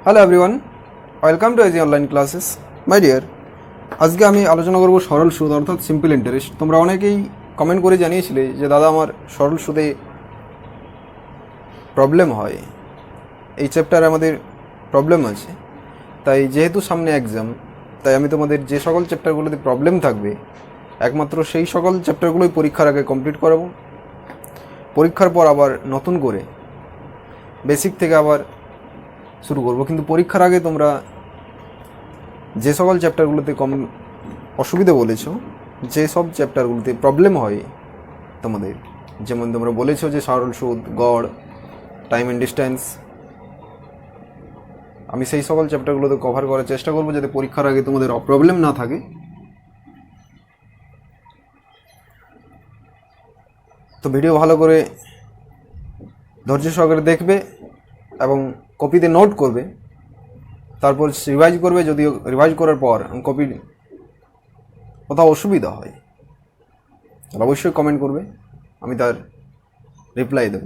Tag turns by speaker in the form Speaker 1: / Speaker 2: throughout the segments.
Speaker 1: Hello everyone, welcome to AG online classes. My dear, আজকে আমি আলোচনা করব সরল সুদ অর্থাৎ সিম্পল ইন্টারেস্ট। তোমরা অনেকেই কমেন্ট করে জানিয়েছিলে যে দাদা আমার সরল সুদে প্রবলেম হয়, এই চ্যাপ্টারে আমাদের প্রবলেম আছে। তাই যেহেতু সামনে এক্সাম, তাই আমি তোমাদের যে সকল চ্যাপ্টারগুলোতে প্রবলেম থাকবে একমাত্র সেই সকল চ্যাপ্টারগুলোই পরীক্ষার আগে কমপ্লিট করাবো। পরীক্ষার পর আবার নতুন করে বেসিক থেকে আবার শুরু করব। কিন্তু পরীক্ষার আগে তোমরা যে সকল চ্যাপ্টারগুলোতে কম অসুবিধা বলেছো, যে সব চ্যাপ্টারগুলোতে প্রবলেম হয় তোমাদের, যেমন তোমরা বলেছো যে সরল সুদ, গড়, টাইম অ্যান্ড ডিস্টেন্স, আমি সেই সকল চ্যাপ্টারগুলোতে কভার করার চেষ্টা করবো যাতে পরীক্ষার আগে তোমাদের প্রবলেম না থাকে। তো ভিডিও ভালো করে ধৈর্য সহকারে দেখবে এবং কপিতে নোট করবে, তারপর রিভাইজ করবে। যদিও রিভাইজ করার পর কপি কোথাও অসুবিধা হয় তাহলে অবশ্যই কমেন্ট করবে, আমি তার রিপ্লাই দেব।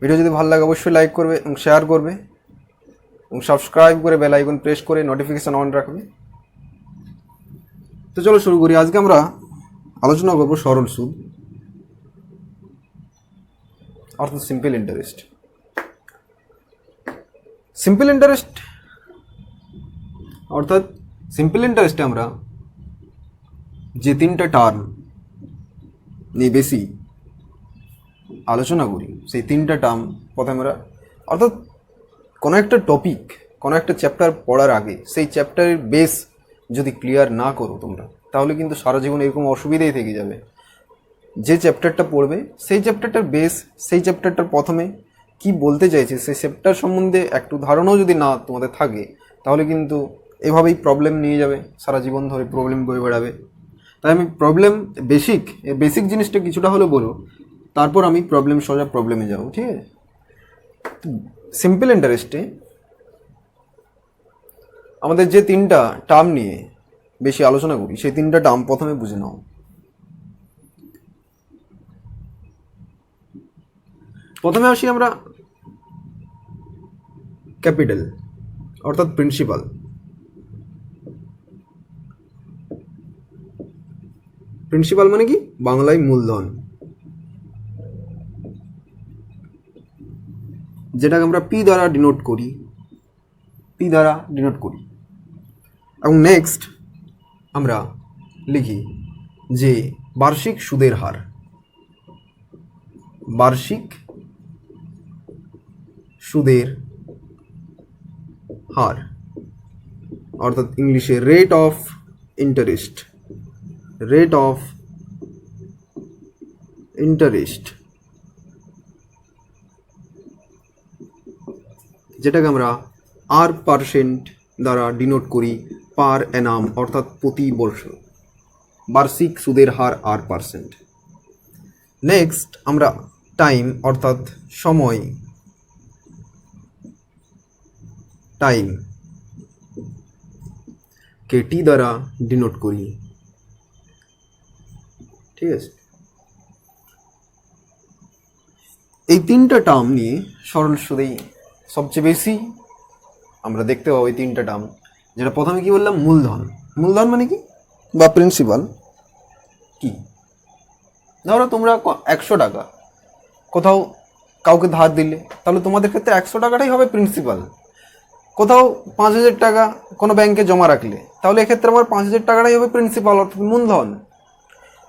Speaker 1: ভিডিও যদি ভালো লাগে অবশ্যই লাইক করবে এবং শেয়ার করবে এবং সাবস্ক্রাইব করে বেল আইকন প্রেস করে নোটিফিকেশান অন রাখবে। তো চলো শুরু করি। আজকে আমরা আলোচনা করব সরল সুদ অর্থাৎ সিম্পল ইন্টারেস্ট। সিম্পল ইন্টারেস্ট অর্থাৎ সিম্পল ইন্টারেস্টে আমরা যে তিনটা টার্ম নিয়ে বেশি আলোচনা করি, সেই তিনটা টার্ম প্রথমে আমরা, অর্থাৎ কোনো একটা টপিক, কোনো একটা চ্যাপ্টার পড়ার আগে সেই চ্যাপ্টারের বেস যদি ক্লিয়ার না করো তোমরা, তাহলে কিন্তু সারা জীবন এরকম অসুবিধাই থেকে যাবে। যে চ্যাপ্টারটা পড়বে সেই চ্যাপ্টারটার বেস, সেই চ্যাপ্টারটার প্রথমে কি বলতে চাইছে সেই চ্যাপ্টার সম্বন্ধে একটু ধারণাও যদি না তোমাদের থাকে, তাহলে কিন্তু এভাবেই প্রবলেম নিয়ে যাবে, সারা জীবন ধরে প্রবলেম বয়ে বেড়াবে। তাই আমি বেসিক জিনিসটা কিছুটা হলেও বলবো, তারপর আমি সোজা প্রবলেমে যাবো, ঠিক আছে? সিম্পল ইন্টারেস্টে আমাদের যে তিনটা টার্ম নিয়ে বেশি আলোচনা করি, সেই তিনটা টার্ম প্রথমে বুঝে নাও। প্রথমে আসি আমরা ক্যাপিটাল অর্থাৎ প্রিন্সিপাল। প্রিন্সিপাল মানে কি? বাংলায় মূলধন, যেটাকে আমরা পি দ্বারা ডিনোট করি, এবং নেক্সট আমরা লিখি যে বার্ষিক সুদের হার, অর্থাৎ ইংলিশে রেট অফ ইন্টারেস্ট, যেটাকে আমরা R% দ্বারা ডিনোট করি, পার অ্যানাম অর্থাৎ প্রতি বছর বার্ষিক সুদের হার R%। নেক্সট আমরা টাইম অর্থাৎ সময়, কে টি দ্বারা ডিনোট করি, ঠিক আছে? এই তিনটা টার্ম নিয়ে সরল সুদেই সবচেয়ে বেশি আমরা দেখতে পাবো। এই তিনটা টার্ম, যেটা প্রথমে কি বললাম, মূলধন মানে কি বা প্রিন্সিপাল কি? ধরো তোমরা 100 টাকা কোথাও কাউকে ধার দিলে, তাহলে তোমাদের ক্ষেত্রে 100 টাকাটাই হবে প্রিন্সিপাল। কোথাও 5000 টাকা কোনো ব্যাংকে জমা রাখলে, তাহলে এক্ষেত্রে আমার 5000 টাকাটাই হবে প্রিন্সিপাল অর্থাৎ মূলধন।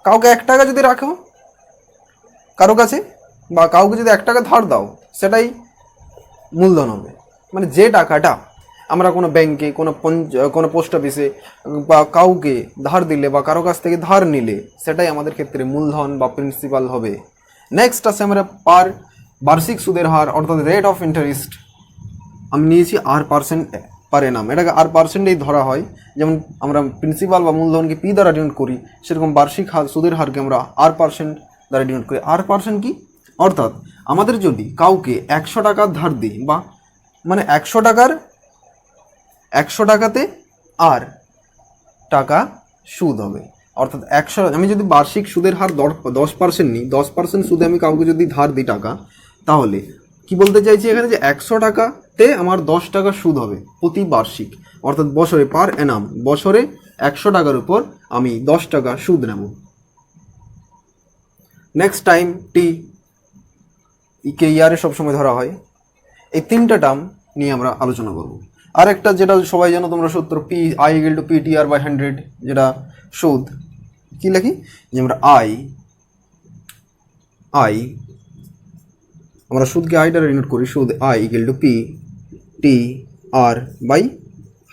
Speaker 1: কাউকে 1 টাকা যদি রাখো কারো কাছে, বা কাউকে যদি 1 টাকা ধার দাও, সেটাই মূলধন হবে। মানে যে টাকাটা আমরা কোনো ব্যাংকে, কোনো পোস্ট অফিসে বা কাউকে ধার দিলে বা কারো কাছ থেকে ধার নিলে, সেটাই আমাদের ক্ষেত্রে মূলধন বা প্রিন্সিপাল হবে। নেক্সট আছে আমরা বার্ষিক সুদের হার অর্থাৎ রেট অফ ইন্টারেস্ট। আমি নিয়েছি R% পার অ্যানাম, এটাকে R%এই ধরা হয়। যেমন আমরা প্রিন্সিপাল বা মূলধনকে পি দ্বারা ডিনোট করি, সেরকম বার্ষিক সুদের হারকে আমরা R% দ্বারা ডিনোট করি। R% কি? অর্থাৎ আমাদের যদি কাউকে 100 টাকা ধার দিই, বা মানে 100 টাকাতে আর টাকা সুদ হবে, অর্থাৎ 100, আমি যদি বার্ষিক সুদের হার 10% নিই, 10% সুদে আমি কাউকে যদি ধার দিই টাকা, তাহলে কি কি বলতে চাইছি এখানে, যে 100 টাকাতে আমার 10 টাকা সুদ হবে প্রতি বার্ষিক, অর্থাৎ বছরে পার অ্যানাম, বছরে 100 টাকার উপর আমি 10 টাকা সুদ নেব। নেক্সট টাইম টি, কে ইয়ারে সবসময় ধরা হয়। এই তিনটা টার্ম নিয়ে আমরা আলোচনা করব। আর একটা যেটা সবাই জানো তোমরা, সূত্র P I equal to PTR by 100, যেটা সুদ কি লিখি, যে আমরা আমরা সুদকে আই দ্বারা ডিনোট করি, সুদ I equal to PTR by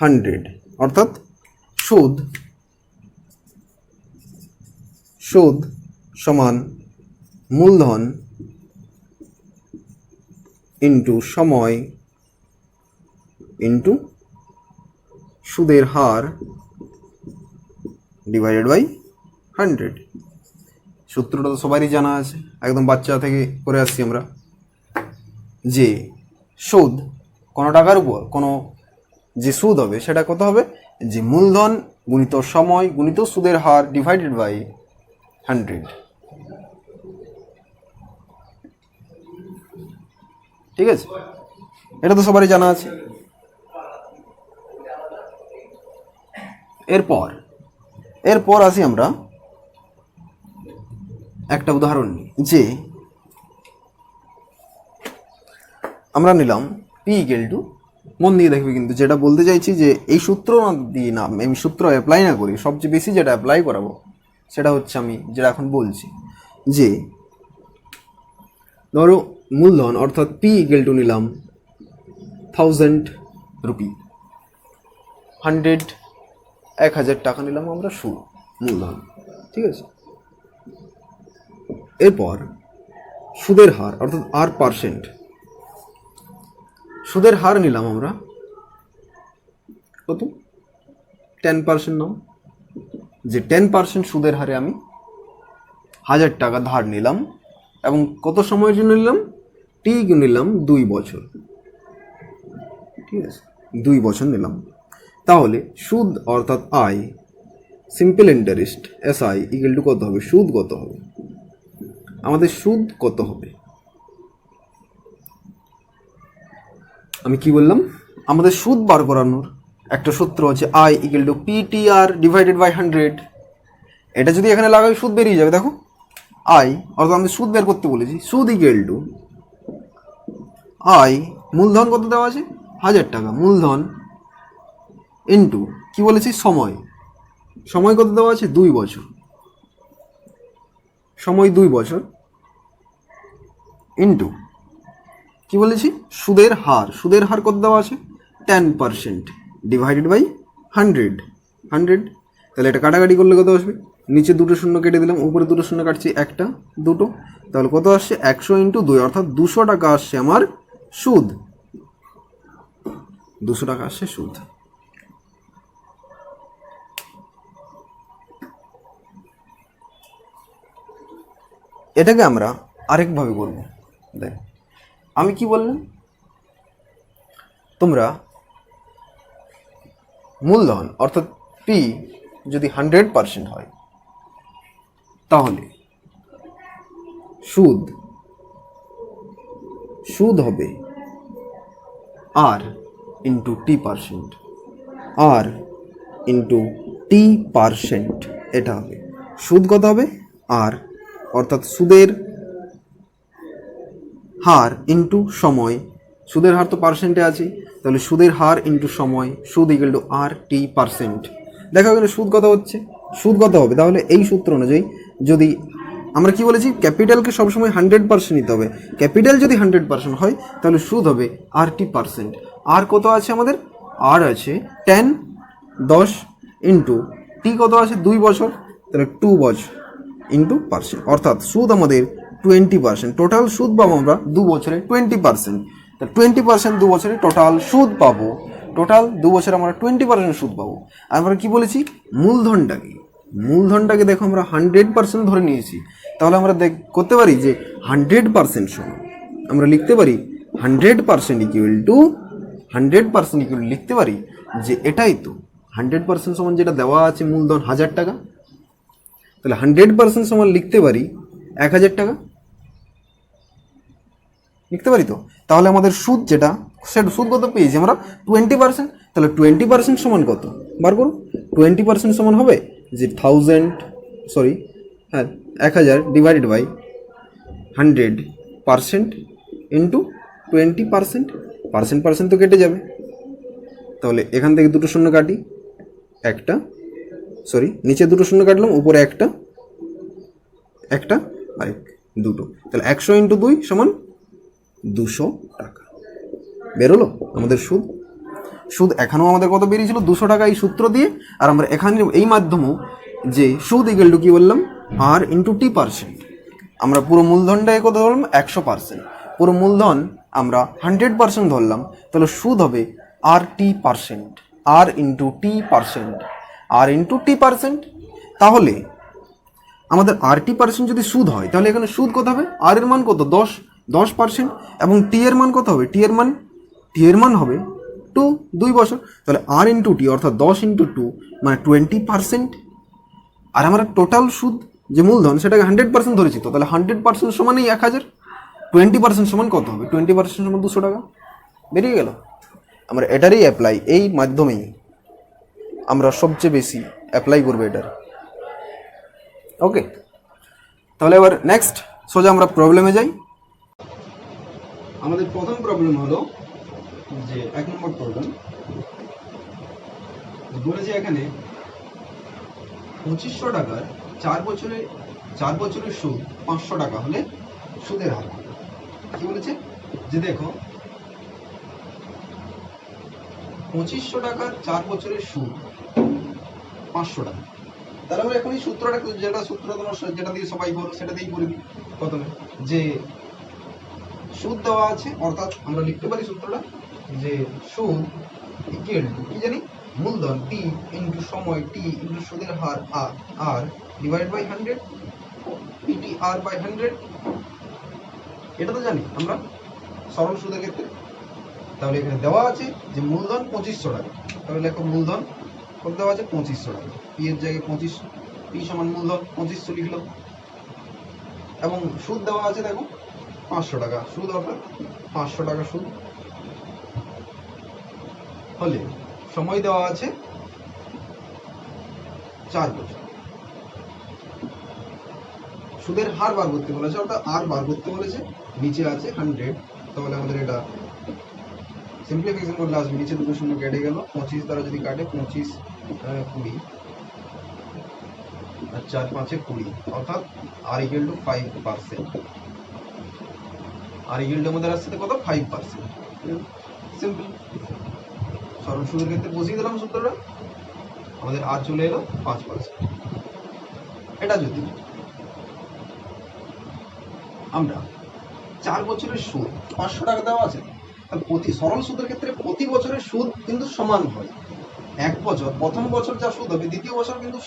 Speaker 1: 100, অর্থাৎ সুদ সমান মূলধন ইন্টু সময় ইন্টু সুদের হার ডিভাইডেড বাই 100। সূত্রটা তো সবারই জানা আছে, একদম বাচ্চা থেকে করে আসছি আমরা, যে সুদ কোনো টাকার উপর কোনো যে সুদ হবে সেটা কত হবে, যে মূলধন গুণিত সময় গুণিত সুদের হার ডিভাইডেড বাই 100। ঠিক আছে, এটা তো সবারই জানা আছে। এরপর আসি আমরা একটা উদাহরণ নিই, যে আমরা নিলাম পি ইকুয়াল টু, মন দিয়ে দেখবে কিন্তু যেটা বলতে চাইছি, যে এই সূত্র না দিয়ে না, আমি সূত্র অ্যাপ্লাই না করি, সবচেয়ে বেশি যেটা অ্যাপ্লাই করাবো সেটা হচ্ছে আমি যেটা এখন বলছি, যে ধরো মূলধন অর্থাৎ পি ইকুয়াল টু নিলাম 1000 রুপি, 1000 টাকা নিলাম আমরা সুদ মূলধন। ঠিক আছে, এরপর সুদের হার অর্থাৎ R%, সুদের হার নিলাম আমরা কত, 10% নাম, যে 10% সুদের হারে আমি 1000 টাকা ধার নিলাম, এবং কত সময়ের জন্য নিলাম, টি নিলাম 2 বছর। ঠিক আছে, 2 বছর নিলাম। তাহলে সুদ অর্থাৎ I, simple interest SI equal to কত হবে, সুদ কত হবে, আমাদের সুদ কত হবে, আমি কি বললাম, আমাদের সুদ বার করানোর একটা সূত্র আছে I equal to PTR divided by 100। এটা যদি এখানে লাগাই সুদ বেরিয়ে যাবে, দেখো আই অর্থাৎ আমি সুদ বের করতে বলেছি, সুদ ইকুয়াল টু আই, মূলধন কত দেওয়া আছে 1000 টাকা মূলধন, ইন্টু কি বলেছি সময় কত দেওয়া আছে 2 বছর, সময় 2 বছর, ইন্টু কি বলেছি সুদের হার কত দেওয়া আছে 10% ডিভাইডেড বাই 100। তাহলে এটা কাটাকাটি করলে কত আসবে, নিচে 2 শূন্য কেটে দিলাম, উপরে 2 শূন্য কাটছি, 1 2, তাহলে কত আসছে 100 ইন্টু 2, অর্থাৎ 200 টাকা আসছে আমার সুদ, 200 টাকা আসছে সুদ। এটাকে আমরা আরেকভাবে করব। দেখ আমি কি বললাম, তোমরা মূলধন অর্থাৎ পি যদি 100% হয়, তাহলে সুদ হবে R into T%, R into T%, এটা হবে সুদ কত হবে R, অর্থাৎ সুদের হার ইন্টু সময়, সুদের হার তো পার্সেন্টে আছে, তাহলে সুদের হার ইন্টু সময়, সুদ ইকুয়াল টু RT%। দেখা গেল সুদ কত হচ্ছে, সুদ কত হবে, তাহলে এই সূত্র অনুযায়ী যদি আমরা কি বলেছি, ক্যাপিটালকে সবসময় 100% নিতে হবে, ক্যাপিটাল যদি 100% হয় তাহলে সুদ হবে RT%। আর কত আছে আমাদের, আর আছে 10 ইন্টু টি কত আছে 2 বছর, তাহলে 2 বছর ইন্টু পার্সেন্ট, অর্থাৎ সুদ আমাদের 20%, টোটাল সুদ পাবো আমরা 2 বছরে 20%, তা 20% 2 বছরে টোটাল সুদ পাবো, টোটাল 2 বছরে আমরা 20% সুদ পাবো। আর আমরা কি বলেছি, মূলধনটাকে দেখো আমরা 100% ধরে নিয়েছি, তাহলে আমরা করতে পারি যে 100% সমান, আমরা লিখতে পারি 100% ইকুয়াল টু 100% ইকুয়াল লিখতে পারি যে এটাই তো 100% সমান যেটা দেওয়া আছে মূলধন 1000 টাকা, তাহলে 100% সমান লিখতে পারি 1000 টাকা। লিখতে পারি তো? তাহলে আমাদের সুদ যেটা, সেটা সুদ কত পেয়েছি আমরা? 20%। তাহলে 20% সমান কত বার করো। 20% সমান হবে যে 1000 divided by 100% into 20%। Percent percent তো কেটে যাবে, তাহলে এখান থেকে দুটো শূন্য কাটি, একটা নিচে দুটো শূন্য কাটলাম, উপরে একটা আর দুটো, তাহলে 100 ইন্টু 2 সমান 200 টাকা বেরোলো আমাদের সুদ। সুদ এখানেও আমাদের কত বেরিয়েছিল? 200 টাকা এই সূত্র দিয়ে। আর আমরা এখানে এই মাধ্যমেও যে সুদ ইকুয়াল টু কি বললাম? আর ইন্টু টি পার্সেন্ট। আমরা পুরো মূলধনটাকে কত ধরলাম? 100%। পুরো মূলধন আমরা 100% ধরলাম, তাহলে সুদ হবে আর টি পার্সেন্ট, আর ইন্টু টি পার্সেন্ট, আর ইন্টু টি পার্সেন্ট। তাহলে আমাদের আরটি পার্সেন্ট যদি সুদ হয়, তাহলে এখানে সুদ কত হবে? আর এর মান কত? 10%। এবং টি এর মান কত হবে? টি এর মান হবে 2 বছর। তাহলে আর ইন্টু টি অর্থাৎ 10 ইন্টু 2 মানে 20%। আর আমরা টোটাল সুদ যে মূলধন সেটাকে 100% ধরেছি, তো তাহলে 100% সমান এই 1000। 20% সমান কত হবে? 20% সমান 200 টাকা বেরিয়ে গেল। আমরা এটারই অ্যাপ্লাই, এই মাধ্যমেই আমরা সবচেয়ে বেশি অ্যাপ্লাই করবো এটার। ওকে, তাহলে এবার নেক্সট সোজা আমরা প্রবলেমে যাই। আমাদের প্রথম প্রবলেম হলো যে 1 নম্বর প্রবলেম বলেছে এখানে 2500 টাকার 4 বছরের সুদ 500 টাকা হলে সুদের হার কি বলেছে? যে দেখো 2500 টাকার 4 বছরের সুদ 500 টাকা। তাহলে আমরা এখন এই সূত্রটা, যেটা দিয়ে সবাই করো সেটা দিয়েই করে দিই। প্রথমে যে সুদ দেওয়া আছে, অর্থাৎ আমরা লিখতে পারি সূত্রটা যে সুদ ইকুয়াল টু কি জানি? মূলধন টি ইন্টু সময় টি ইন্টু সুদের হার R divide by 100 PT R by 100। এটা তো জানি আমরা সরল সুদের ক্ষেত্রে। তাহলে এখানে দেওয়া আছে যে মূলধন 2500 টাকা, তাহলে লেখো মূলধন কত দেওয়া আছে? 2500 টাকা। পি এর জায়গায় 25, পি সমান মূলধন 2500 লিখলাম। এবং সুদ দেওয়া আছে দেখো 500 টাকা সুদ, অর্থাৎ 500 টাকা সুদ হলে সময় দেওয়া আছে 4 বছর। সুদের হার বার করতে বলেছে, অর্থাৎ আর বার করতে বলেছে। নিচে আছে 100, তাহলে আমাদের এটা সিম্পলিফিকেশন করলে আসবে, নিচে দুটো শূন্য কেটে গেল, 25 দ্বারা যদি কাটে 25 20 আর 4 5 20, অর্থাৎ R equal to 5%। R equal to আমাদের আসছে কত? 5%। সিম্পল সরল সুদের ক্ষেত্রে বসিয়ে দিলাম সূত্রটা, আমাদের আর চলে এলো 5%। এটা যদি আমরা 4 বছরের সুদ 500 টাকা দেওয়া আছে, তাহলে প্রতি সরল সুদের ক্ষেত্রে প্রতি বছরের সুদ কিন্তু সমান হয়। এক বছর প্রথম বছর যা সুদ হবে দ্বিতীয় বছর কিন্তু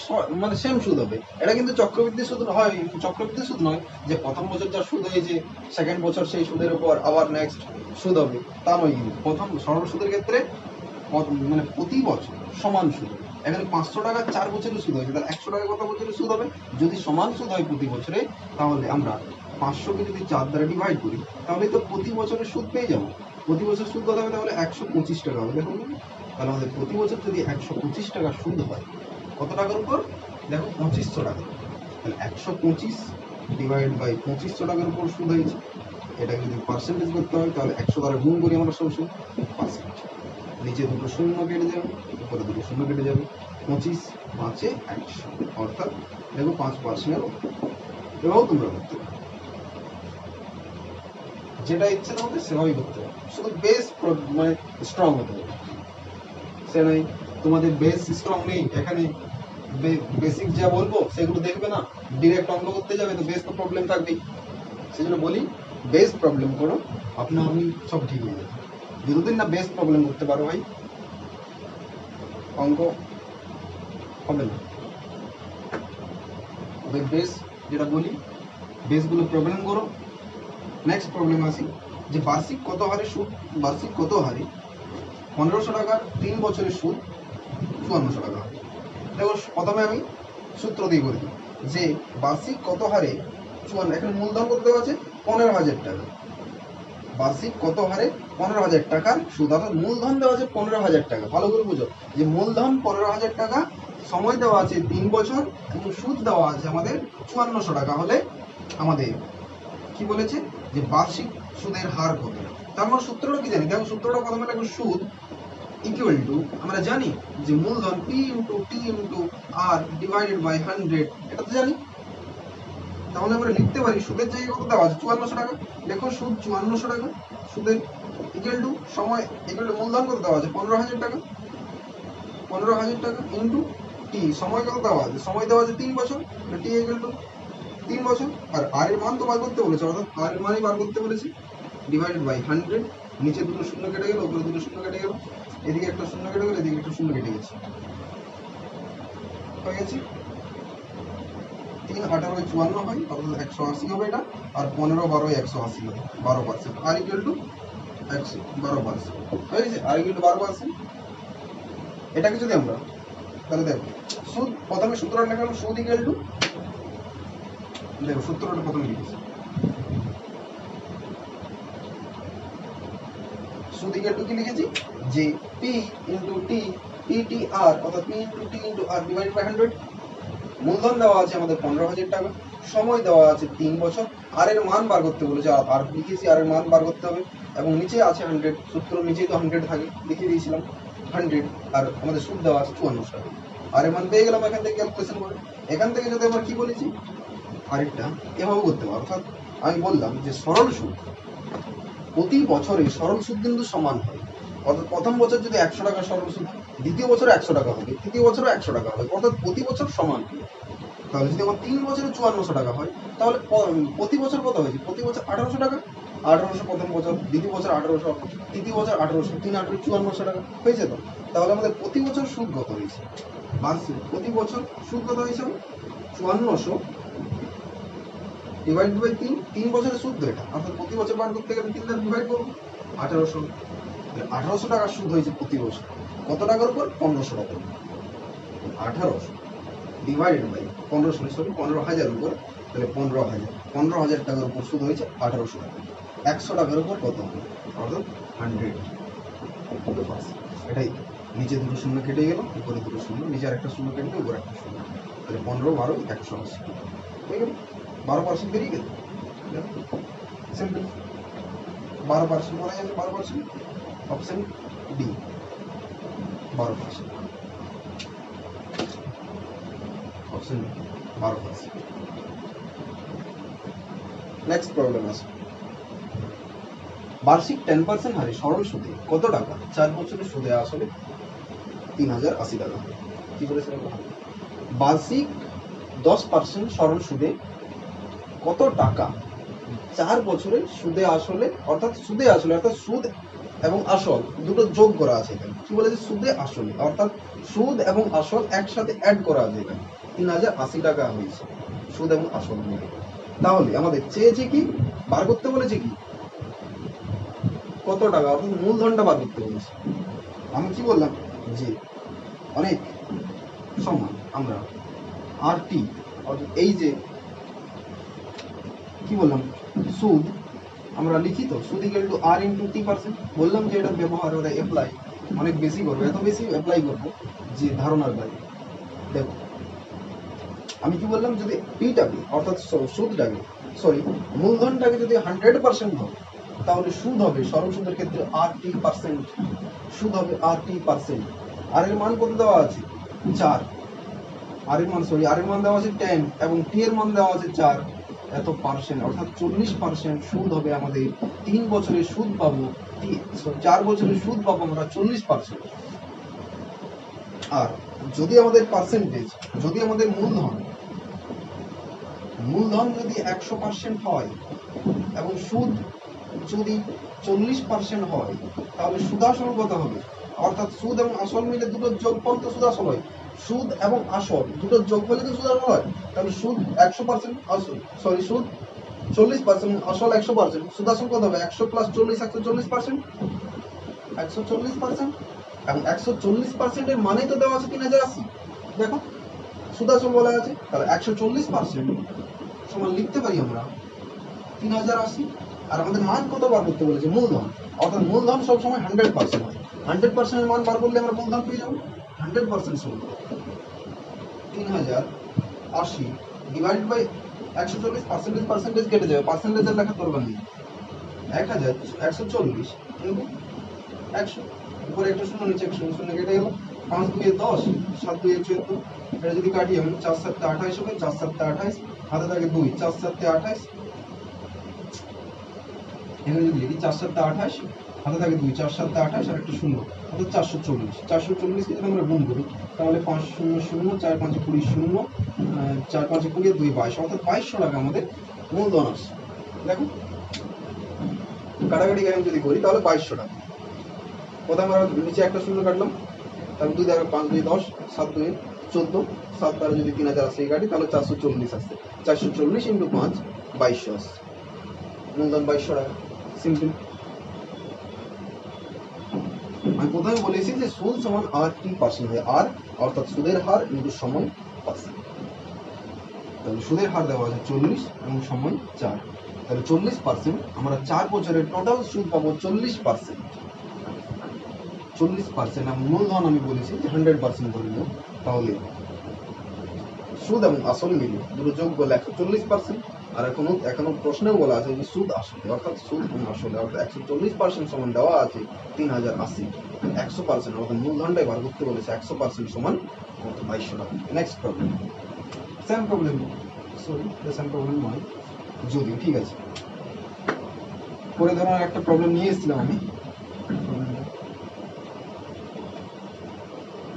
Speaker 1: মানে সেম সুদ হবে। এটা কিন্তু চক্রবৃদ্ধি সুদ হয়, চক্রবৃদ্ধি সুদ নয় যে প্রথম বছর যা সুদ হয়েছে সেকেন্ড বছর সেই সুদের উপর আবার নেক্সট সুদ হবে, তা নয়। কিন্তু প্রথম সরল সুদের ক্ষেত্রে মানে প্রতি বছর সমান সুদ হবে। এখানে 500 টাকা 4 বছরের সুদ হয়েছে, তাহলে 100 টাকা কত বছরের সুদ হবে? যদি সমান সুদ হয় প্রতি বছরে, তাহলে আমরা 500কে যদি 4 দ্বারা ডিভাইড করি, তাহলে তো প্রতি বছরের সুদ পেয়ে যাবো। প্রতি বছর সুদ কত হবে? তাহলে 125 টাকা হবে। দেখুন, তাহলে আমাদের প্রতি বছর যদি 125 টাকা সুদ হয়, কত টাকার উপর? দেখো 2500 টাকা। তাহলে 125 ডিভাইড বাই 2500 টাকার উপর সুদ হয়েছে। এটাকে যদি পার্সেন্টেজ করতে হয়, তাহলে 100 দ্বারা গুণ করি আমরা সবসময় পার্সেন্ট। নিচে দুটো শূন্য কেটে যাবে, উপরে দুটো শূন্য কেটে যাবে। 25 5 100, অর্থাৎ দেখো 5%। এভাবেও তোমরা করতে পারো, যেটা ইচ্ছে তোমাদের সেভাবেই করতে পারো, শুধু বেস মানে স্ট্রং হতে হবে। সে নাই তোমাদের বেস স্ট্রং নেই, এখানে বেসিক যা বলবো সেগুলো দেখবে না, ডিরেক্ট অঙ্ক করতে যাবে, তো বেস তো প্রবলেম থাকবেই। সেজন্য বলি বেস প্রবলেম করো, আপনি সব ঠিক হয়ে যাবে। যতদিন না বেস প্রবলেম করতে পারো ভাই, অঙ্ক হবে না। বেস যেটা বলি, বেসগুলো প্রবলেম করো। নেক্সট প্রবলেম আসি যে বার্ষিক কত হারে সুদ, বার্ষিক কত হারে 1500 টাকার 3 বছরের সুদ 5400 টাকা হবে। দেখো প্রথমে আমি সূত্র দিয়ে বলি যে বার্ষিক কত হারে 54, এখানে মূলধন কত দেওয়া আছে? 15,000 টাকা। বার্ষিক কত হারে? 15,000 টাকার সুদ। অর্থাৎ মূলধন দেওয়া আছে 15,000 টাকা। ভালো করে বুঝো যে মূলধন 15,000 টাকা, সময় দেওয়া আছে 3 বছর এবং সুদ দেওয়া আছে আমাদের 5400 টাকা হলে আমাদের কি বলেছে যে বার্ষিক সুদের হার কত। তার মানে সূত্রটা কি জানি? দেখো সূত্রটা প্রথমে লাগবে সুদ ইকুয়াল টু, আমরা জানি যে মূলধন P into T into R divided by 100, এটা তো জানি। তাহলে আমরা লিখতে পারি সুদের জায়গায় কত দেওয়া আছে? 5400 টাকা। দেখো সুদ 5400 টাকা, সুদের ইকুয়াল টু সময় ইকুয়াল টু মূলধন কত দেওয়া আছে? 15,000 টাকা। 15,000 টাকা ইন্টু টি, সময় কত দেওয়া আছে? সময় দেওয়া আছে 3 বছর, টি ইকুয়াল টু 3 বছর। আর আর এর মান তো বার করতে বলেছে, অর্থাৎ আর এর মানই বার করতে বলেছে, ডিভাইডেড বাই 100। নিচে দুটো শূন্য কেটে গেল, উপরে দুটো শূন্য কেটে গেল, এদিকে একটা শূন্য কেটে গেল, এদিকে একটা শূন্য কেটে গেছে, হয়ে গেছে 3 18 54 হয়, অর্থাৎ 180 হবে এটা। আর 15 12 180 হবে, 12%। আর ইকুয়াল টু 12%, হয়ে গেছে। আর ইকুয়াল টু 12%। এটাকে যদি আমরা তাহলে দেখো সুদ, প্রথমে সূত্রটা লেখা হলো সুদ ইকুয়াল টু, দেখো সূত্রটা প্রথমে লিখেছি, সুদ ইকুয়াল টু কি লিখেছি যে P ইন্টু T PTR, অর্থাৎ P into T into R divided by 100। মূলধন দেওয়া আছে আমাদের 15,000 টাকা, সময় দেওয়া আছে 3 বছর, আর এর মান বার করতে বলেছে, আর লিখেছি আর এর মান বার করতে হবে, এবং নিচে আছে 100, সূত্র নিচেই তো 100 থাকে, লিখে দিয়েছিলাম 100। আর আমাদের সুদ দেওয়া আছে 5400 টাকা, আর এর মান পেয়ে গেলাম এখান থেকে ক্যালকুলেশন করে। এখান থেকে যদি আমরা কি বলেছি আরেকটা এভাবে করতে পারবো, অর্থাৎ আমি বললাম যে সরল সুদ প্রতি বছরে সরল সুদ কিন্তু সমান হয়। অর্থাৎ প্রথম বছর যদি 100 টাকা সরল সুদ, দ্বিতীয় বছরে 100 টাকা হবে, তৃতীয় বছরে 100 টাকা হবে, অর্থাৎ প্রতি বছর সমান। তাহলে যদি আমার 3 বছরে 5400 টাকা হয়, তাহলে প্রতি বছর কত হয়েছে? প্রতি বছর 1800 টাকা। 1800 প্রথম বছর, দ্বিতীয় বছর 1800, তৃতীয় বছর 1800, 3 18 5400 টাকা হয়েছে তো। তাহলে আমাদের প্রতি বছর সুদ কত হয়েছে? বার্ষিক প্রতি বছর সুদ কত হয়েছে? 5400 ডিভাইড বাই 3, 3 বছরের সুদ তো এটা, অর্থাৎ প্রতি বছর বার করতে গেলে 3 দ্বারা ডিভাইড করবো, 1800। 1800 টাকার সুদ হয়েছে প্রতি বছর, কত টাকার উপর? 1500 টাকার উপর। 1800 ডিভাইডেড বাই 15,000 উপর, তাহলে 15,000 টাকার উপর সুদ হয়েছে 1800 টাকা। 100 টাকার উপর কত হবে? অর্থাৎ 100%। এটাই, নিচে দুটো শূন্য কেটে গেল, উপরে দুটো শূন্য, নিচে আর একটা শূন্য কেটে উপরে একটা শূন্য, তাহলে 15 12 180 হয়ে গেল। 12% বেরিয়ে গেল, সিম্পল। 12% বলা যাবে, 12%। Option D 12%, option 12%। Next problem আছে, বার্ষিক 10% হারে সরল সুদে কত টাকা 4 বছরের সুদে আসলে 3080 টাকা। কি বলেছে? বার্ষিক 10% সরল সুদে কত টাকা 4 বছরের সুদে আসলে, অর্থাৎ সুদে আসলে, অর্থাৎ সুদ এবং আসল দুটো যোগ করা আছে এখানে। কি বলেছে? সুদে আসলে, অর্থাৎ সুদ এবং আসল একসাথে অ্যাড করা আছে এখানে, 3080 টাকা হয়েছে সুদ এবং আসল মিলে। তাহলে আমাদের চেয়েছে কি, বার করতে বলেছে কি কত টাকা, অর্থাৎ মূলধনটা বার করতে বলেছে। আমি কি বললাম যে অনেক সময় আমরা আর টি, অর্থাৎ এই যে কি বললাম সুদ আমরা লিখি তো, সুদ equal to R into T percent. বললাম যে এটা ব্যবহার ওরা অ্যাপ্লাই অনেক বেশি করবো, এত বেশি অ্যাপ্লাই করবো যে ধারণার বাইরে। দেখো আমি কি বললাম, যদি পিটাকে অর্থাৎ সুদটাকে, সরি মূলধনটাকে যদি 100% হয়, তাহলে সুদ হবে সরল সুদের ক্ষেত্রে আর টি পার্সেন্ট, সুদ হবে আর টি পার্সেন্ট। আর এর মান কত দেওয়া আছে? 4। আর এর মান আর এর মান দেওয়া আছে 10 এবং টি এর মান দেওয়া আছে 4, এত পার্সেন্ট, অর্থাৎ 40% সুদ হবে আমাদের। 3 বছরের সুদ পাবো, 4 বছরের সুদ পাবো আমরা 40%। আর যদি আমাদের পার্সেন্টেজ, যদি আমাদের মূলধন যদি 100% হয় এবং সুদ যদি 40% হয়, তাহলে সুদাসল কত হবে? অর্থাৎ সুদ এবং আসল মিলে দুটো যোগফল তো সুদাসল হয়, সুদ এবং আসল দুটো যোগফলে তো সুদাসল হয়। তাহলে সুদ 100%, আসল সরি সুদ 40%, আসল 100%, সুদাসল কত হবে? 100 + 40 140%, 140%। এবং 140% এর মানেই তো দেওয়া আছে 3080। দেখো সুদাসল বলা আছে, তাহলে 140% সমান লিখতে পারি আমরা 3080। আর আমাদের মান কত বার করতে বলেছে? মূলধন। অর্থাৎ মূলধন সবসময় 100% হয়। 100%-এর মান বার করলে আমরা মূলধন পেয়ে যাবো। 100% সুদ 3080 ডিভাইড বাই 140, পার্সেন্টেজ কেটে যাবে, পার্সেন্টেজের লেখা দরকার নেই। 1140 ইন্টু 100, উপরে একটা শূন্য নিচে একটা শূন্য, শূন্য কেটে গেল। 5 2 10, 7 2 14। এটা যদি কাটি আমি 4 7 28 হবে, 4 7 28, হাতে থাকে 2, 4 7 28। এখানে যদি লিখি 4 7 28, হাতে থাকে 2, 4 7 28 আর একটা শূন্য, অর্থাৎ 440। 440 কে যদি আমরা গুণ করি তাহলে 5 0 0, 4 5 20 0, 4 5 20, 2 22, অর্থাৎ 2200 টাকা আমাদের মূলধন আসছে। দেখো কাটাকাটি আমি যদি করি তাহলে 2200 টাকা। প্রথমে আমরা নিচে একটা শূন্য কাটলাম, তাহলে 2 দ্বারা 5 2 10, 7 2 14, 7 দ্বারা যদি 3080 কাটি তাহলে 440 আসছে। 440 ইন্টু 5 2200 আসছে। মূলধন 2200 টাকা। সিম্পল। আমি প্রথমে বলেছি যে সুদ সমান RT% হয়। আর অর্থাৎ সুদের হার ইন্টু সময় পার্সেন্ট। তাহলে সুদের হার দেওয়া আছে 40 এবং সময় 4। তাহলে 40%, আমরা 4 বছরের টোটাল সুদ পাবো 40%। 40%। আর মূলধন আমি বলেছি যে 100% ধরে নেব, তাহলে সুদ এবং আসল মিলে দুটো যোগ করলে 140%। আর এখনো প্রশ্নেও বলা আছে যে সুদ আসলে, অর্থাৎ সুদ এবং আসলে, অর্থাৎ 140% সমান দেওয়া আছে 3080। 100% অর্থাৎ মূলধনটাই বার করতে বলেছে। 100% সমান 2200 টাকা। Next problem, same problem, sorry same problem নয় যদিও, ঠিক আছে। পরে ধরনের একটা প্রবলেম নিয়ে এসেছিলাম আমি।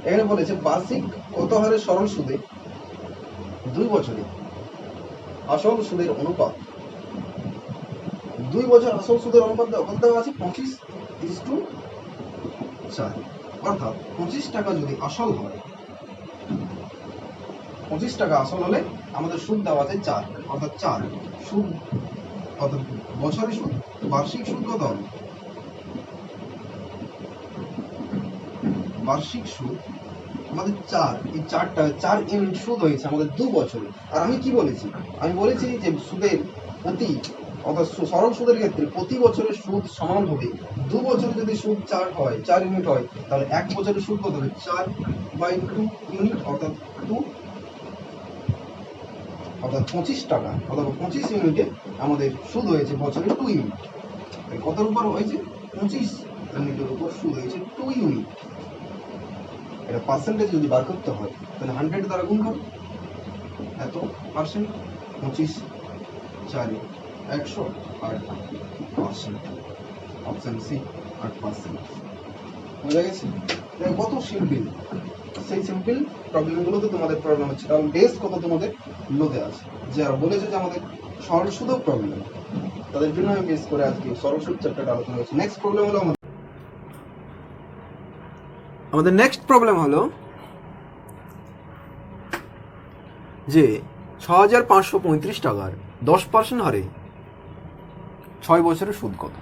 Speaker 1: এখানে বলেছে বার্ষিক কত হারে সরল সুদে 2 বছরে আসল সুদের অনুপাত। 2 বছর আসল সুদের অনুপাত দেওয়া আছে 25:4। অর্থাৎ 25 টাকা যদি আসল হয়, 25 টাকা আসল হলে আমাদের সুদ দেওয়া আছে 4, অর্থাৎ 4 সুদ, অর্থাৎ বছরের সুদ, বার্ষিক সুদ কত হবে? বার্ষিক সুদ আমাদের 4, এই 4 ইউনিট সুদ হয়েছে আমাদের 2 বছরে। আর আমি কি বলেছি? আমি বলেছি যে সুদের প্রতি, অর্থাৎ সরল সুদের ক্ষেত্রে প্রতি বছরের সুদ সমান হবে। 2 বছরে যদি সুদ 4 হয়, 4 ইউনিট হয়, তাহলে 1 বছরের সুদ কত হবে? 4/2 ইউনিট, অর্থাৎ 2, অর্থাৎ 25 টাকা অথবা 25 ইউনিটে আমাদের সুদ হয়েছে বছরে 2 ইউনিট। কতর উপর হয়েছে? 25 ইউনিটের উপর সুদ হয়েছে 2 ইউনিট। এটা পার্সেন্টেজ যদি বার করতে হয় তাহলে 100 দ্বারা গুণ করো, এত পার্সেন্ট। 25 4 100, 8%। Option C 8%। বুঝা গেছে? কত সিম্পল। সেই সিম্পল প্রবলেমগুলোতে তোমাদের প্রবলেম হচ্ছে, কারণ বেস কত তোমাদের লোতে আছে। যারা বলেছে যে আমাদের সরল সুদও প্রবলেম, তাদের জন্য আমি বেস করে আজকে সরল সুদ চ্যাপ্টারটা আলোচনা করছি। নেক্সট প্রবলেম হলো আমাদের নেক্সট প্রবলেম হলো যে 6535 টাকার 10% হারে 6 বছরের সুদ কত?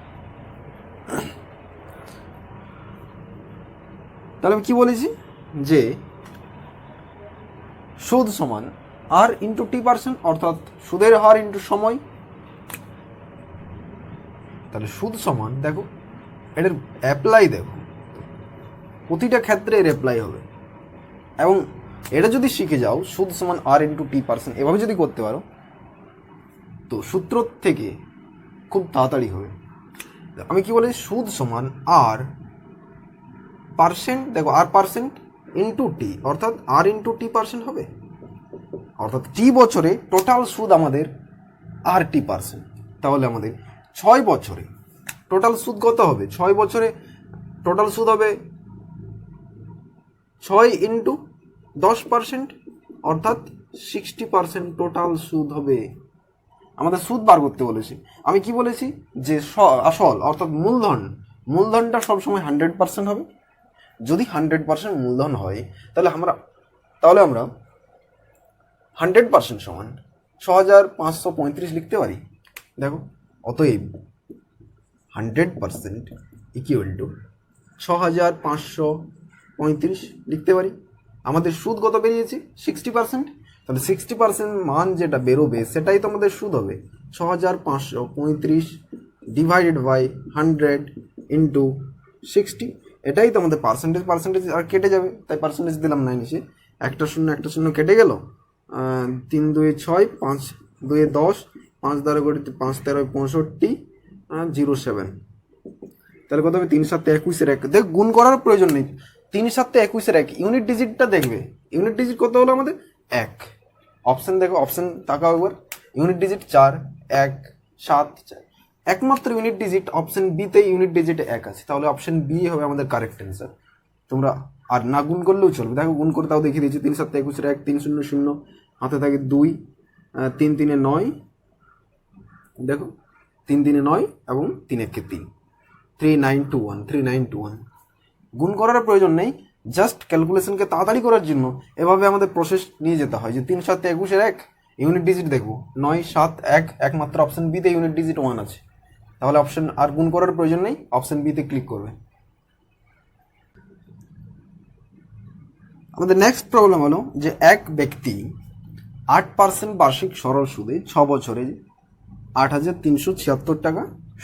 Speaker 1: তাহলে আমি কি বলেছি? যে সুদ সমান আর ইন্টু T%, অর্থাৎ সুদের হার ইন্টু সময়। তাহলে সুদ সমান, দেখো এটার অ্যাপ্লাই, দেখো প্রতিটা ক্ষেত্রে এর অ্যাপ্লাই হবে। এবং এটা যদি শিখে যাও, সুদ সমান আর ইন্টু T%, এভাবে যদি করতে পারো তো সূত্র থেকে খুব তাড়াতাড়ি হবে। আমি কি বলি? সুদ সমান আর পার্সেন্ট, দেখো আর পার্সেন্ট ইন্টু টি, অর্থাৎ আর ইন্টু T% হবে। অর্থাৎ টি বছরে টোটাল সুদ আমাদের আর T%। তাহলে আমাদের 6 বছরে টোটাল সুদ কত হবে? 6 বছরে টোটাল সুদ হবে 6 ইন্টু 10%, অর্থাৎ 60% টোটাল সুদ হবে। আমাদের সুদ বার করতে বলেছি। আমি কি বলেছি? যে আসল, অর্থাৎ মূলধনটা সবসময় 100% হবে। যদি 100% মূলধন হয় তাহলে আমরা 100% সমান 6535 লিখতে পারি। দেখো, অতএব 100% ইকুয়াল টু 6535 লিখতে পারি। আমাদের সুদ কত বেরিয়েছে? 60%। তাহলে 60% মান যেটা বেরোবে সেটাই তো আমাদের সুদ হবে। 6535 ডিভাইডেড বাই 100 ইন্টু 60। এটাই তো আমাদের পার্সেন্টেজ আর কেটে যাবে, তাই পার্সেন্টেজ দিলাম না নিচে। একটা শূন্য কেটে গেল, 3 2 6, 5 2 10, 5 দ্বারা গঠিত 5 13 65, 07। তাহলে কত হবে? 3 7 21 1। দেখ, গুণ করার প্রয়োজন নেই, 3 7 21 1। ইউনিট ডিজিটটা দেখবে, ইউনিট ডিজিট কত হলো আমাদের? 1। অপশন দেখো, অপশন তাকাও একবার। Unit digit 4 1 7 4। একমাত্র ইউনিট ডিজিট অপশন বি তে ইউনিট ডিজিট 1 আছে, তাহলে অপশন বি হবে আমাদের কারেক্ট অ্যান্সার। তোমরা আর না গুণ করলেও চলবে। দেখো গুণ করে তাও দেখিয়ে দিয়েছি। 3 7 21 1, 3 0 0, হাতে থাকে 2, 3 3 9। দেখো 3 3 9 এবং 3 1 3, 3921 3921। গুণ করার প্রয়োজন নেই, জাস্ট ক্যালকুলেশনকে তাড়াতাড়ি করার জন্য এভাবে আমাদের প্রসেস নিয়ে যেতে হয় যে 3 7 21 1 ইউনিট ডিজিট দেখবো 9 7 1, একমাত্র অপশন বি তে ইউনিট ডিজিট 1 আছে, তাহলে অপশন আর গুণ করার প্রয়োজন নেই, অপশন বি তে ক্লিক করবে। আমাদের নেক্সট প্রবলেম হলো যে এক ব্যক্তি 8% বার্ষিক সরল সুদে 6 বছরে 8,376 টাকা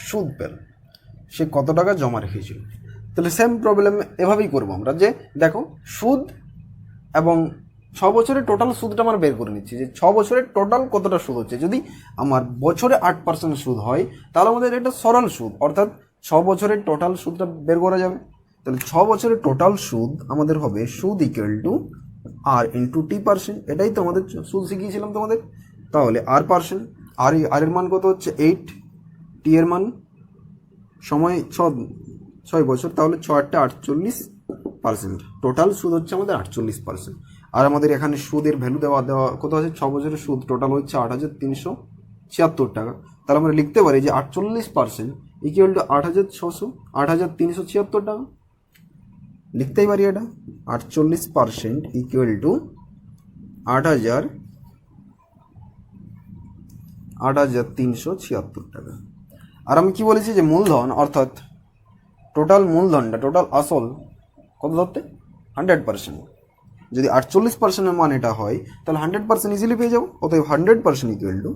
Speaker 1: সুদ পেল। সে কত টাকা জমা রেখেছিল? তাহলে সেম প্রবলেম এভাবেই করবো আমরা, যে দেখো সুদ এবং 6 বছরের টোটাল সুদটা আমরা বের করে নিচ্ছি, যে 6 বছরের টোটাল কতটা সুদ হচ্ছে। যদি আমার বছরে 8% সুদ হয়, তাহলে আমাদের এটা সরল সুদ, অর্থাৎ 6 বছরের টোটাল সুদটা বের করা যাবে। তাহলে 6 বছরের টোটাল সুদ আমাদের হবে সুদ ইকুয়াল টু আর ইন্টু টি%। এটাই তো আমাদের সুদ শিখিয়েছিলাম তোমাদের। তাহলে r%, আর এর মান কত হচ্ছে 8, টি এর মান সময় 6 বছর, তাহলে 6 8 48%। টোটাল সুদ হচ্ছে আমাদের 48%। আর আমাদের এখানে সুদের ভ্যালু দেওয়া কত আছে? 6 বছরের সুদ টোটাল হচ্ছে 8,376 টাকা। তাহলে আমরা লিখতে পারি যে 48% ইকুয়াল টু 8,376 টাকা। লিখতেই পারি এটা, 48% ইকুয়াল টু 8,376 টাকা। আর আমি কি বলেছি যে মূলধন, অর্থাৎ টোটাল মূলধনটা, টোটাল আসল কত ধরতে? 100%। যদি 48%-এর মান এটা হয়, তাহলে 100% ইজিলি পেয়ে যাবো। অতএব 100% ইকুয়াল টু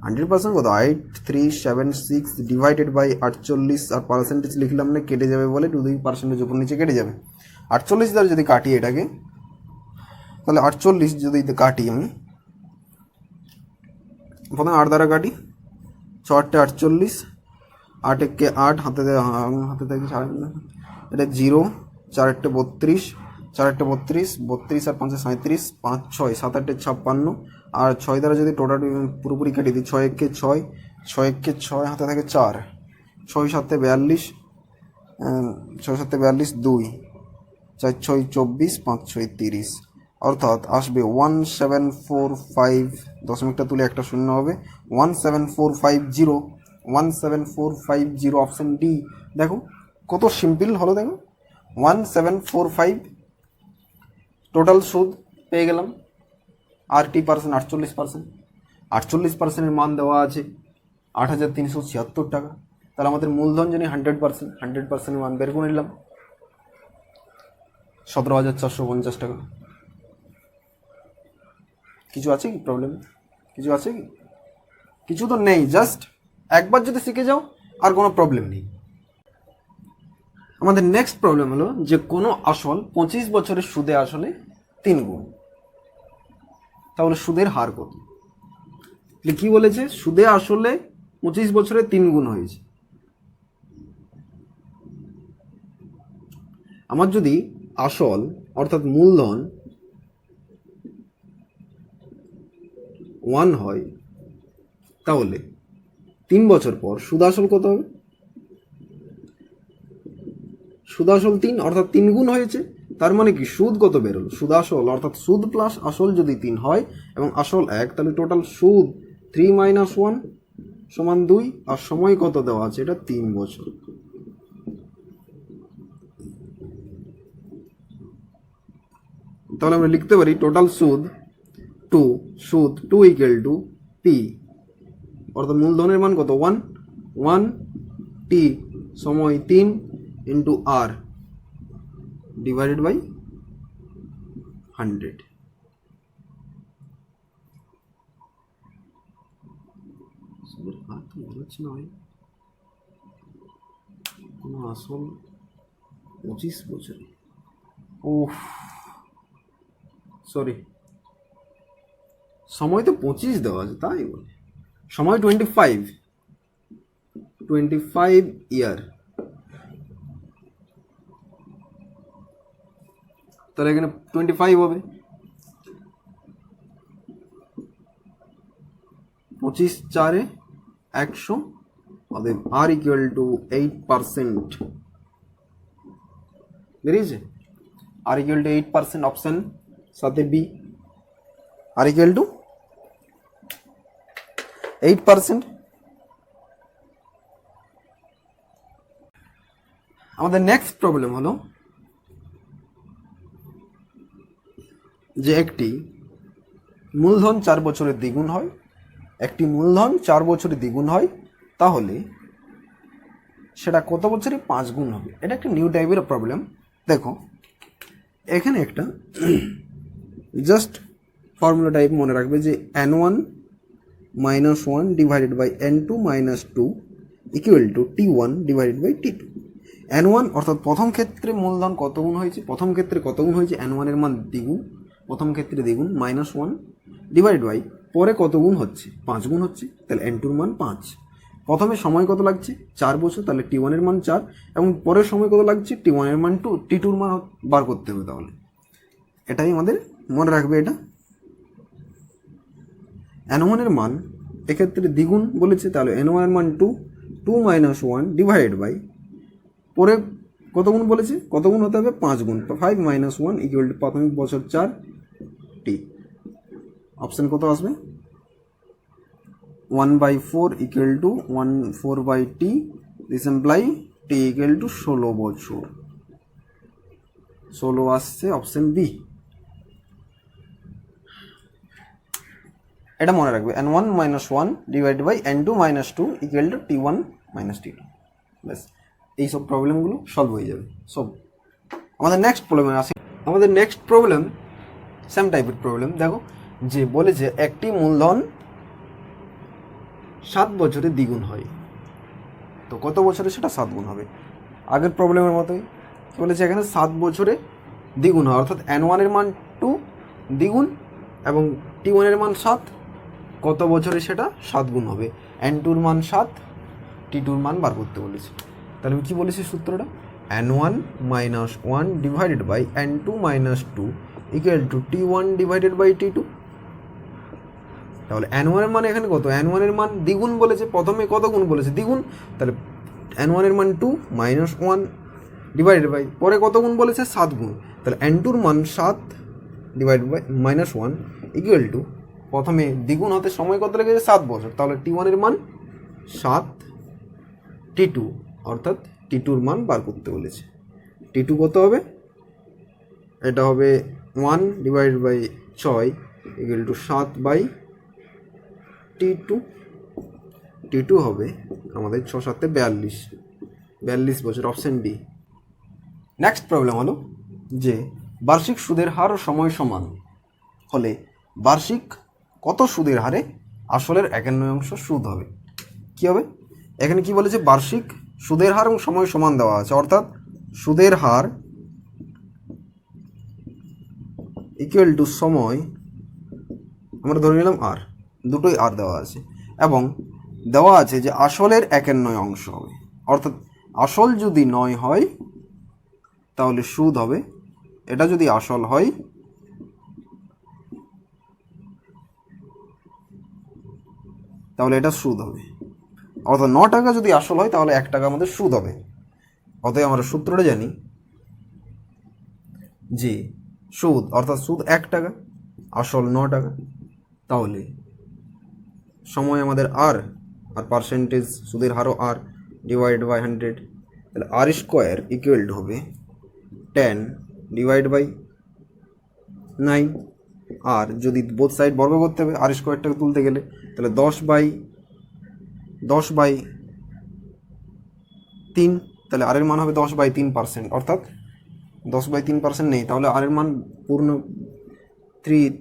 Speaker 1: 100% কত? 8376 ডিভাইডেড বাই 48, আর পার্সেন্টেজ লিখলাম না, কেটে যাবে বলে 2% উপর নিচে কেটে যাবে। 48 দ্বারা যদি কাটি এটাকে, তাহলে 48 যদি কাটি আমি, প্রথমে 8 দ্বারা কাটি, 6 8 48, 8 1 8, হাতে থাকে এটা 0, 4 8 32, 4 8 32, 32 আর 5 37, 5 6 7 8 56, আর 6 দ্বারা যদি টোটাল পুরোপুরি কেটে দিই, 6 1 6, 6 1 6, হাতে থাকে 4, 6 7 42, 6 7 42, 2, 4 6 24, 5 6 30, অর্থাৎ আসবে 1745, দশমিকটা তুলে একটা শূন্য হবে, 17450, 17450, অপশন ডি। দেখো কত সিম্পল হলো, দেখো 1745 টোটাল সুদ পেয়ে গেলাম। আর টি% 48%, 48%-এর মান দেওয়া আছে 8,376 টাকা। তাহলে আমাদের মূলধন জানি 100%, 100%-এর মান বের করে নিলাম 17,450 টাকা। কিছু আছে কি প্রবলেম? কিছু আছে কি? কিছু তো নেই, জাস্ট একবার যদি শিখে যাও আর কোনো প্রবলেম নেই। আমাদের নেক্সট প্রবলেম হলো যে কোনো আসল 25 বছরের সুদে আসলে 3 গুণ, তাহলে সুদের হার কত? কি বলেছে? সুদে আসলে 25 বছরে 3 গুণ হয়েছে। আমার যদি আসল অর্থাৎ মূলধন 1 হয়, তাহলে 3 বছর পর সুদ আসল কত হবে? সুদ আসল 3, অর্থাৎ 3 গুণ হয়েছে। তার মানে কি সুদ কত বেরোলো? সুদ আসল অর্থাৎ সুদ প্লাস আসল যদি 3 হয় এবং আসল 1, তাহলে টোটাল সুদ 3 - 1 সমান 2, আর সময় কত দেওয়া আছে? এটা 3 বছর। তাহলে আমরা লিখতে পারি টোটাল সুদ 2 ইকুয়াল টু পি, অর্থাৎ মূলধনের মান কত? 1, টি সময় 3 ইন্টু আর ডিভাইডেড বাই 100। হচ্ছে না ভাই, কোনো আসল 25 বছরে, ওহ সরি, সময় তো 25 দেওয়া আছে, তাই বলে সময় 25 ইয়ার। তাহলে এখানে 25 হবে, 25 4 100, অতএব আর ইকুয়াল টু 8%। বেরিয়েছে, আর ইকুয়াল টু 8%, অপশন সাথে বি, আর ইকুয়াল টু 8%। আমাদের নেক্সট প্রবলেম হলো যে একটি মূলধন 4 বছরের দ্বিগুণ হয়, একটি মূলধন 4 বছরে দ্বিগুণ হয়, তাহলে সেটা কত বছরে 5 গুণ হবে? এটা একটা নিউ টাইপের প্রবলেম। দেখো এখানে একটা জাস্ট ফর্মুলা টাইপ মনে রাখবে যে n1 - 1 divided by n2 - 2 equal to t1 divided by t2। n1 অর্থাৎ প্রথম ক্ষেত্রে মূলধন কত গুণ হয়েছে, প্রথম ক্ষেত্রে কত গুণ হয়েছে, n1 এর মান দ্বিগুণ, প্রথম ক্ষেত্রে দ্বিগুণ, -1 ডিভাইড বাই পরে কত গুণ হচ্ছে, 5 গুণ হচ্ছে, তাহলে n2 এর মান 5। প্রথমে সময় কত লাগছে, 4 বছর, তাহলে t1 এর মান 4, এবং পরের সময় কত লাগছে, t1 এর মান 2, t2 এর মান বার করতে হবে। তাহলে এটাই আমাদের মনে রাখবে। এটা n1 এর মান এক্ষেত্রে দ্বিগুণ বলেছে, তাহলে n1 এর মান 2 - 1 ডিভাইড বাই পরে কত গুণ বলেছে, কত গুণ হতে হবে, 5 গুণ, 5 - 1 ইকুয়াল টু প্রাথমিক বছর 4 t। অপশন কত আসবে, 1/4 equal to 1/4 t, this imply t equal to 16 বছর, 16 আসছে, অপশন বি। এটা মনে রাখবে, n1 - 1 divide by n2 - 2 equal to t1 - t2। ব্যাস, এইসব প্রবলেমগুলো সলভ হয়ে যাবে সব। আমাদের নেক্সট প্রবলেমে আসি। আমাদের নেক্সট প্রবলেম সেম টাইপের প্রবলেম। দেখো যে বলেছে একটি মূলধন 7 বছরে দ্বিগুণ হয়, তো কত বছরে সেটা 7 গুণ হবে? আগের প্রবলেমের মতোই বলেছে এখানে 7 বছরে দ্বিগুণ হয়, অর্থাৎ n1 এর মান 2 দ্বিগুণ এবং t1 এর মান 7, কত বছরে সেটা 7 গুণ হবে? n2 এর মান 7, t2 এর মান বার করতে বলেছে। তাহলে কি বলেছি সূত্রটা, n1 - 1 divided by n2 - 2 equal to t1 divided by t2। তাহলে n1 এর মান এখানে কত, n1 এর মান দ্বিগুণ বলেছে, প্রথমে কত গুণ বলেছে, দ্বিগুণ, তাহলে n1 এর মান 2 - 1 ডিভাইডেড বাই পরে কত গুণ বলেছে, 7 গুণ, তাহলে n2 এর মান 7 ডিভাইডেড বাই -1 ইকুয়াল টু, প্রথমে দ্বিগুণ হতে সময় কত লেগেছে, 7 বছর, তাহলে t1 এর মান 7, t2 অর্থাৎ t2 এর মান বার করতে বলেছে। t2 কত হবে, এটা হবে 1 divided by 6 equal to 7 by t2। t2 হবে আমাদের 6 7 42 বছর, অপশন ডি। নেক্সট প্রবলেম হলো যে বার্ষিক সুদের হার ও সময় সমান হলে বার্ষিক কত সুদের হারে আসলের 1/9 সুদ হবে? কি হবে, এখানে কি বলেছে, বার্ষিক সুদের হার এবং সময় সমান দেওয়া আছে, অর্থাৎ সুদের হার ইকুয়াল টু সময়, আমরা ধরে নিলাম আর, দুটোই আর দেওয়া আছে, এবং দেওয়া আছে যে আসলের 1/9 হবে, অর্থাৎ আসল যদি 9 হয় তাহলে সুদ হবে, এটা যদি আসল হয় তাহলে এটা সুদ হবে, অর্থাৎ 9 টাকা যদি আসল হয় তাহলে 1 টাকা আমাদের সুদ হবে। অতএব আমরা সূত্রটা জানি যে সুদ অর্থাৎ সুদ 1 টাকা, আসল 9 টাকা, তাহলে সময় আমাদের আর পার্সেন্টেজ সুদের হারও আর ডিভাইড বাই 100, তাহলে আর স্কোয়ার ইকুয়াল টু হবে 10 ডিভাইড বাই 9। আর যদি বোথ সাইড বর্গ করতে হবে আর স্কোয়ারটাকে তুলতে গেলে, তাহলে 10/3, তাহলে আর এর মান হবে 10/3%, অর্থাৎ 10/3% নেই, তাহলে আর এর মান পূর্ণ 3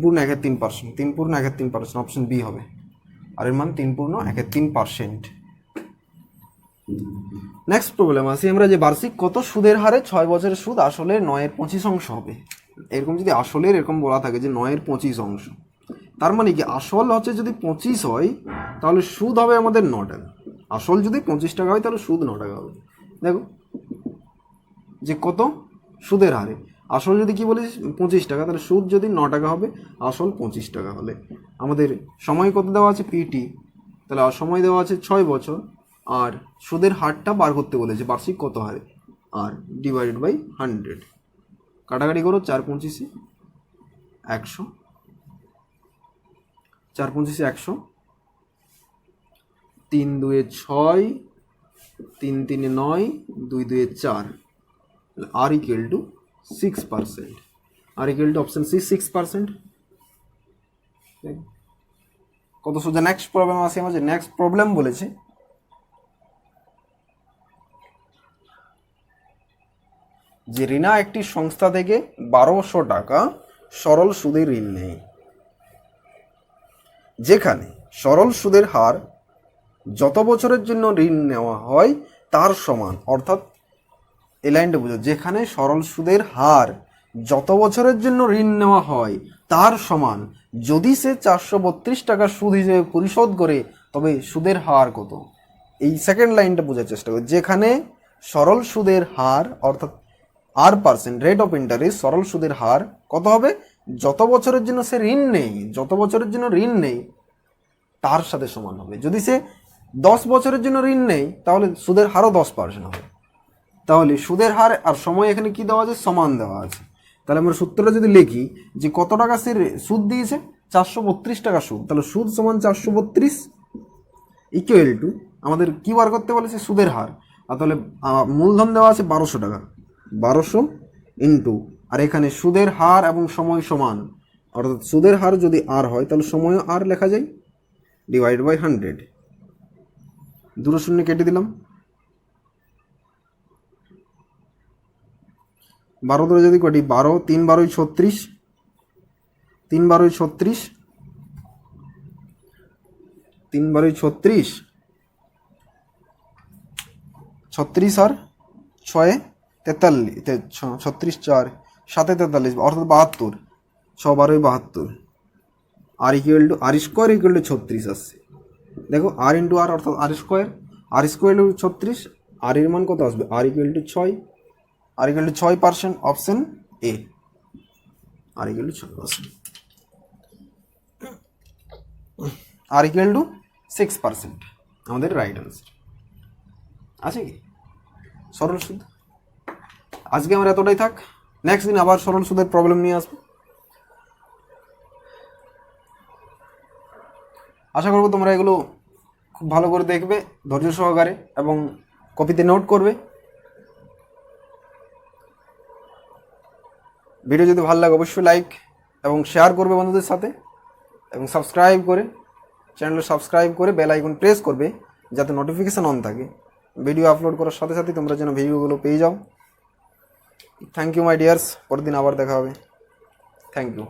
Speaker 1: পূর্ণ 1/3%, 3 পূর্ণ 1/3%, অপশন বি হবে। আর এর মান 3.13%। নেক্সট প্রবলেম আসি আমরা যে বার্ষিক কত সুদের হারে 6 বছরের সুদ আসলে 9/25 হবে। এরকম যদি আসলের এরকম বলা থাকে যে 9/25, তার মানে কি আসল হচ্ছে যদি 25 হয় তাহলে সুদ হবে আমাদের 9 টাকা। আসল যদি 25 টাকা হয় তাহলে সুদ 9 টাকা হবে। দেখো যে কত সুদের হারে, আসল যদি কি বলিস 25 টাকা, তাহলে সুদ যদি 9 টাকা হবে, আসল 25 টাকা হলে আমাদের সময় কত দেওয়া আছে পিটি, তাহলে সময় দেওয়া আছে 6 বছর, আর সুদের হারটা বার করতে বলেছে বার্ষিক কত হারে, আর ডিভাইডেড বাই 100। কাটাকাটি করো, 4×25 100, 4×25 100, 3×2 6, 3×3 9, 2×2 4, আর equal to 6%। R equal to option C 6%। কত সোজা। নেক্সট প্রবলেম আসে আমার, যে নেক্সট প্রবলেম বলেছে যে রিনা একটি সংস্থা থেকে 1200 টাকা সরল সুদে ঋণ নেয়, যেখানে সরল সুদের হার যত বছরের জন্য ঋণ নেওয়া হয় তার সমান। অর্থাৎ এই লাইনটা বুঝো, যেখানে সরল সুদের হার যত বছরের জন্য ঋণ নেওয়া হয় তার সমান, যদি সে 432 টাকা সুদ হিসেবে পরিশোধ করে তবে সুদের হার কত। এই সেকেন্ড লাইনটা বোঝার চেষ্টা করি। যেখানে সরল সুদের হার অর্থাৎ R%, রেট অফ ইন্টারেস্ট, সরল সুদের হার কত হবে, যত বছরের জন্য সে ঋণ নেই, যত বছরের জন্য ঋণ নেই তার সাথে সমান হবে। যদি সে 10 বছরের জন্য ঋণ নেই তাহলে সুদের হারও 10% হবে। তাহলে সুদের হার আর সময় এখানে কি দেওয়া আছে, সমান দেওয়া আছে। তাহলে আমরা সূত্রটা যদি লিখি যে কত টাকা সে সুদ দিয়েছে, 432 টাকা সুদ, তাহলে সুদ সমান 432 ইকুয়াল টু আমাদের কি বার করতে বলেছে, সুদের হার। আর তাহলে মূলধন দেওয়া আছে 1200 টাকা, 1200 ইন্টু, আর এখানে সুদের হার এবং সময় সমান, অর্থাৎ সুদের হার যদি আর হয় তাহলে সময়ও আর লেখা যায়, ডিভাইড বাই 100। 2 শূন্য কেটে দিলাম, 12 ধরে যদি কাটি 12, 3 12 36, 3 12 36, 3 12 36, 36 আর 6 43, 36 4 7 43, অর্থাৎ 72, 6 12 72। R equal to r square equal to 36 আসছে। দেখো আর ইন্টু আর অর্থাৎ আর স্কোয়ার 36, আর এর মান কত আসবে, R equal to 6, R equal to 6%, option A, R equal to 6%, R equal to 6% আমাদের রাইট আনসার আছে কি সরল সুদ। আজকে আমরা এতটাই থাক, নেক্সট দিন আবার সরল সুদের প্রবলেম নিয়ে আসবো। আশা করবো তোমরা এগুলো খুব ভালো করে দেখবে ধৈর্য সহকারে এবং কপিতে নোট করবে। ভিডিও যদি ভালো লাগে অবশ্যই লাইক এবং শেয়ার করবে বন্ধুদের সাথে, এবং সাবস্ক্রাইব করে চ্যানেলটা সাবস্ক্রাইব করে বেল আইকন প্রেস করবে যাতে নোটিফিকেশান অন থাকে। ভিডিও আপলোড করার সাথে সাথে তোমরা যেন ভিডিওগুলো পেয়ে যাও। থ্যাংক ইউ মাই ডিয়ার্স, পরের দিন আবার দেখা হবে। Thank you.